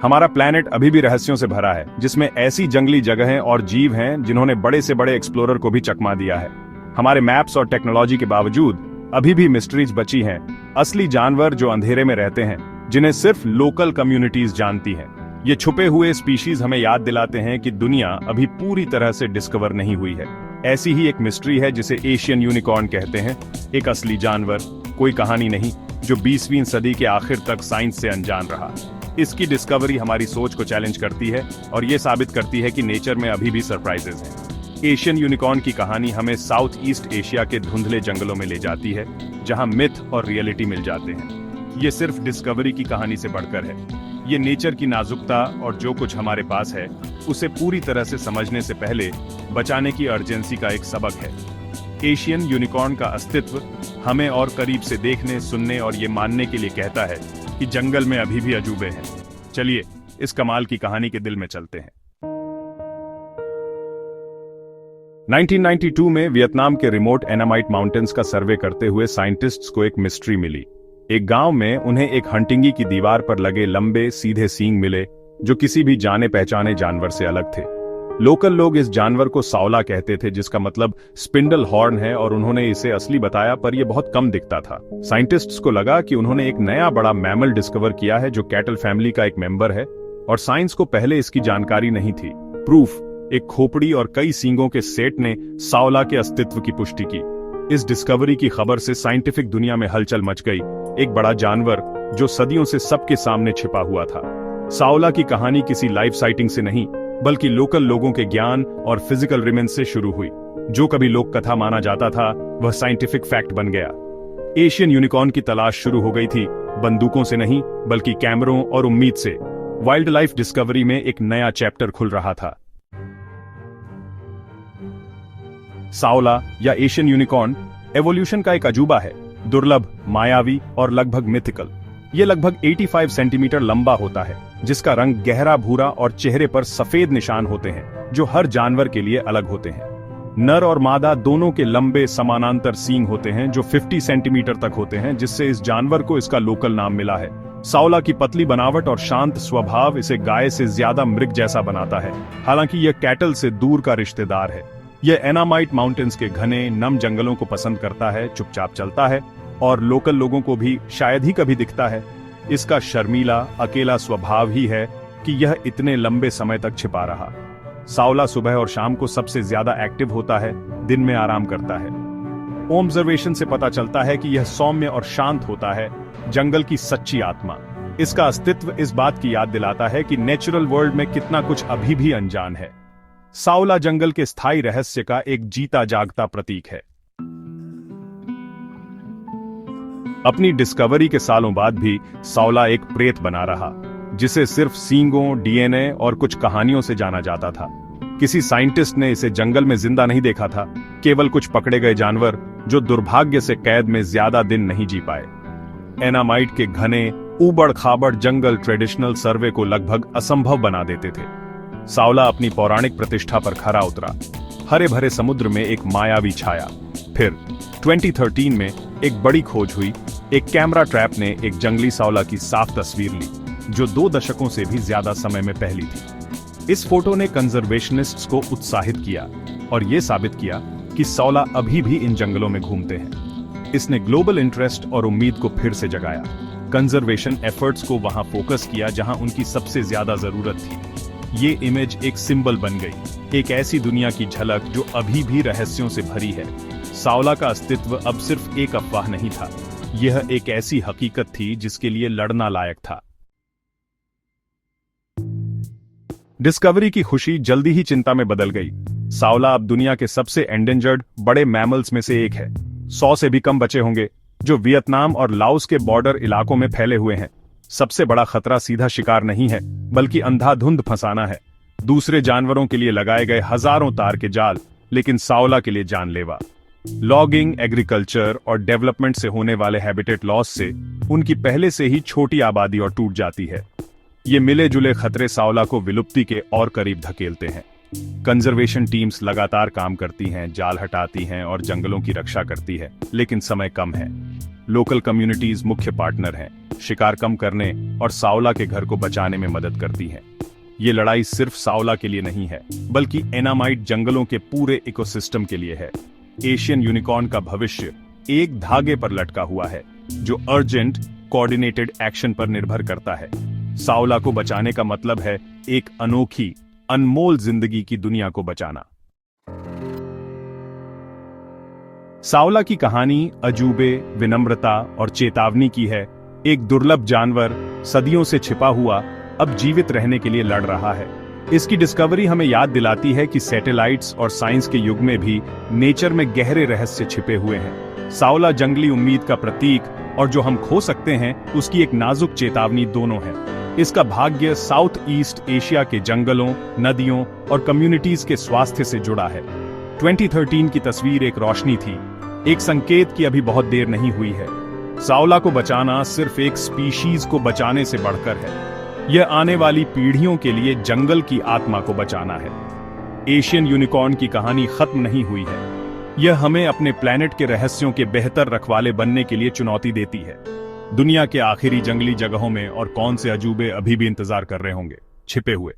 हमारा प्लैनेट अभी भी रहस्यों से भरा है, जिसमें ऐसी जंगली जगहें और जीव हैं जिन्होंने बड़े से बड़े एक्सप्लोरर को भी चकमा दिया है। हमारे मैप्स और टेक्नोलॉजी के बावजूद अभी भी मिस्ट्रीज बची हैं, असली जानवर जो अंधेरे में रहते हैं, जिन्हें सिर्फ लोकल कम्युनिटीज जानती हैं। ये छुपे हुए स्पीशीज हमें याद दिलाते हैं कि दुनिया अभी पूरी तरह से डिस्कवर नहीं हुई है। ऐसी ही एक मिस्ट्री है जिसे एशियन यूनिकॉर्न कहते हैं, एक असली जानवर, कोई कहानी नहीं, जो 20वीं सदी के आखिर तक साइंस से अनजान रहा। इसकी डिस्कवरी हमारी सोच को चैलेंज करती है और ये साबित करती है कि नेचर में अभी भी सरप्राइजेस हैं। एशियन यूनिकॉर्न की कहानी हमें साउथ ईस्ट एशिया के धुंधले जंगलों में ले जाती है, जहां मिथ और रियलिटी मिल जाते हैं। ये सिर्फ डिस्कवरी की कहानी से बढ़कर है। ये नेचर की नाजुकता और जो कुछ हमारे पास है उसे पूरी तरह से समझने से पहले बचाने की अर्जेंसी का एक सबक है। एशियन यूनिकॉर्न का अस्तित्व हमें और करीब से देखने, सुनने और ये मानने के लिए कहता है कि जंगल में अभी भी अजूबे हैं। चलिए इस कमाल की कहानी के दिल में चलते हैं। 1992 में वियतनाम के रिमोट एनामाइट माउंटेन्स का सर्वे करते हुए साइंटिस्ट्स को एक मिस्ट्री मिली। एक गांव में उन्हें एक हंटिंगी की दीवार पर लगे लंबे सीधे सींग मिले, जो किसी भी जाने पहचाने जानवर से अलग थे। लोकल लोग इस जानवर को सावला कहते थे, जिसका मतलब स्पिंडल हॉर्न है, और उन्होंने इसे असली बताया, पर यह बहुत कम दिखता था। साइंटिस्ट्स को लगा कि उन्होंने एक नया बड़ा मैमल डिस्कवर किया है जो कैटल फैमिली का एक मेंबर है, और साइंस को पहले इसकी जानकारी नहीं थी। प्रूफ, एक खोपड़ी और कई सींगों के सेट ने सावला के अस्तित्व की पुष्टि की। इस डिस्कवरी की खबर से साइंटिफिक दुनिया में हलचल मच गई। एक बड़ा जानवर जो सदियों से सबके सामने छिपा हुआ था। सावला की कहानी किसी लाइव साइटिंग से नहीं, बल्कि लोकल लोगों के ज्ञान और फिजिकल रिमेंस से शुरू हुई। जो कभी लोक कथा माना जाता था, वह साइंटिफिक फैक्ट बन गया। एशियन यूनिकॉर्न की तलाश शुरू हो गई थी, बंदूकों से नहीं, बल्कि कैमरों और उम्मीद से। वाइल्ड लाइफ डिस्कवरी में एक नया चैप्टर खुल रहा था। सावला या एशियन यूनिकॉर्न एवोल्यूशन का एक अजूबा है, दुर्लभ, मायावी और लगभग मिथिकल। ये लगभग 85 सेंटीमीटर लंबा होता है, जिसका रंग गहरा भूरा और चेहरे पर सफेद निशान होते हैं, जो हर जानवर के लिए अलग होते हैं। नर और मादा दोनों के लंबे समानांतर सींग होते हैं, जो 50 सेंटीमीटर तक होते हैं, जिससे इस जानवर को इसका लोकल नाम मिला है। सावला की पतली बनावट और शांत स्वभाव इसे गाय से ज्यादा मृग जैसा बनाता है, हालांकि यह कैटल से दूर का रिश्तेदार है। यह एनामाइट माउंटेन्स के घने नम जंगलों को पसंद करता है, चुपचाप चलता है और लोकल लोगों को भी शायद ही कभी दिखता है। इसका शर्मीला, अकेला स्वभाव ही है कि यह इतने लंबे समय तक छिपा रहा। सावला सुबह और शाम को सबसे ज्यादा एक्टिव होता है, दिन में आराम करता है। ऑब्जर्वेशन से पता चलता है कि यह सौम्य और शांत होता है, जंगल की सच्ची आत्मा। इसका अस्तित्व इस बात की याद दिलाता है कि नेचुरल वर्ल्ड में कितना कुछ अभी भी अनजान है। सावला जंगल के स्थायी रहस्य का एक जीता जागता प्रतीक है। अपनी डिस्कवरी के सालों बाद भी सावला एक प्रेत बना रहा, जिसे सिर्फ सींगों, डीएनए और कुछ कहानियों से जाना जाता था। किसी साइंटिस्ट ने इसे जंगल में जिंदा नहीं देखा था, केवल कुछ पकड़े गए जानवर जो दुर्भाग्य से कैद में ज्यादा दिन नहीं जी पाए। एनामाइट के घने, ऊबड़ खाबड़ जंगल ट्रेडिशनल सर्वे को लगभग असंभव बना देते थे। सावला अपनी पौराणिक प्रतिष्ठा पर खरा उतरा। हरे भरे समुद्र में एक मायावी छाया। फिर 2013 में एक बड़ी खोज हुई। एक कैमरा ट्रैप ने एक जंगली सावला की साफ तस्वीर ली, जो 2 दशकों से भी ज्यादा समय में पहली थी। इस फोटो ने कंजर्वेशनिस्ट्स को उत्साहित किया और यह साबित किया कि सावला अभी भी इन जंगलों में घूमते हैं। इसने ग्लोबल इंटरेस्ट और उम्मीद को फिर से जगाया। कंजर्वेशन एफर्ट्स को वहां फोकस किया जहां उनकी सबसे ज्यादा जरूरत थी। ये इमेज एक सिंबल बन गई, एक ऐसी दुनिया की झलक जो अभी भी रहस्यों से भरी है। सावला का अस्तित्व अब सिर्फ एक अफवाह नहीं था, यह एक ऐसी हकीकत थी जिसके लिए लड़ना लायक था। डिस्कवरी की खुशी जल्दी ही चिंता में बदल गई। सावला अब दुनिया के सबसे एंडेंजर्ड बड़े मैमल्स में से एक है। 100 से भी कम बचे होंगे, जो वियतनाम और लाओस के बॉर्डर इलाकों में फैले हुए हैं। सबसे बड़ा खतरा सीधा शिकार नहीं है, बल्कि अंधाधुंध फंसाना है। दूसरे जानवरों के लिए लगाए गए हजारों तार के जाल, लेकिन सावला के लिए जानलेवा। लॉगिंग, एग्रीकल्चर और डेवलपमेंट से होने वाले हैबिटेट लॉस से उनकी पहले से ही छोटी आबादी और टूट जाती है। ये मिले जुले खतरे सावला को विलुप्ति के और करीब धकेलते हैं। कंजर्वेशन टीम्स लगातार काम करती हैं, जाल हटाती हैं और जंगलों की रक्षा करती है, लेकिन समय कम है। लोकल कम्युनिटीज मुख्य पार्टनर हैं, शिकार कम करने और सावला के घर को बचाने में मदद करती हैं। ये लड़ाई सिर्फ सावला के लिए नहीं है, बल्कि एनामाइट जंगलों के पूरे इकोसिस्टम के लिए है। एशियन यूनिकॉर्न का भविष्य एक धागे पर लटका हुआ है, जो अर्जेंट कोऑर्डिनेटेड एक्शन पर निर्भर करता है। सावला को बचाने का मतलब है एक अनोखी, अनमोल जिंदगी की दुनिया को बचाना। सावला की कहानी अजूबे, विनम्रता और चेतावनी की है। एक दुर्लभ जानवर, सदियों से छिपा हुआ, अब जीवित रहने के लिए लड़ रहा है। इसकी डिस्कवरी हमें याद दिलाती है कि सैटेलाइट्स और साइंस के युग में भी नेचर में गहरे रहस्य छिपे हुए हैं। सावला जंगली उम्मीद का प्रतीक और जो हम खो सकते हैं उसकी एक नाजुक चेतावनी दोनों है। इसका भाग्य साउथ ईस्ट एशिया के जंगलों, नदियों और कम्युनिटीज के स्वास्थ्य से जुड़ा है। 2013 की तस्वीर एक रोशनी थी, एक संकेत कि अभी बहुत देर नहीं हुई है। सावला को बचाना सिर्फ एक स्पीशीज को बचाने से बढ़कर है, यह आने वाली पीढ़ियों के लिए जंगल की आत्मा को बचाना है। एशियन यूनिकॉर्न की कहानी खत्म नहीं हुई है, यह हमें अपने प्लेनेट के रहस्यों के बेहतर रखवाले बनने के लिए चुनौती देती है। दुनिया के आखिरी जंगली जगहों में और कौन से अजूबे अभी भी इंतजार कर रहे होंगे छिपे हुए।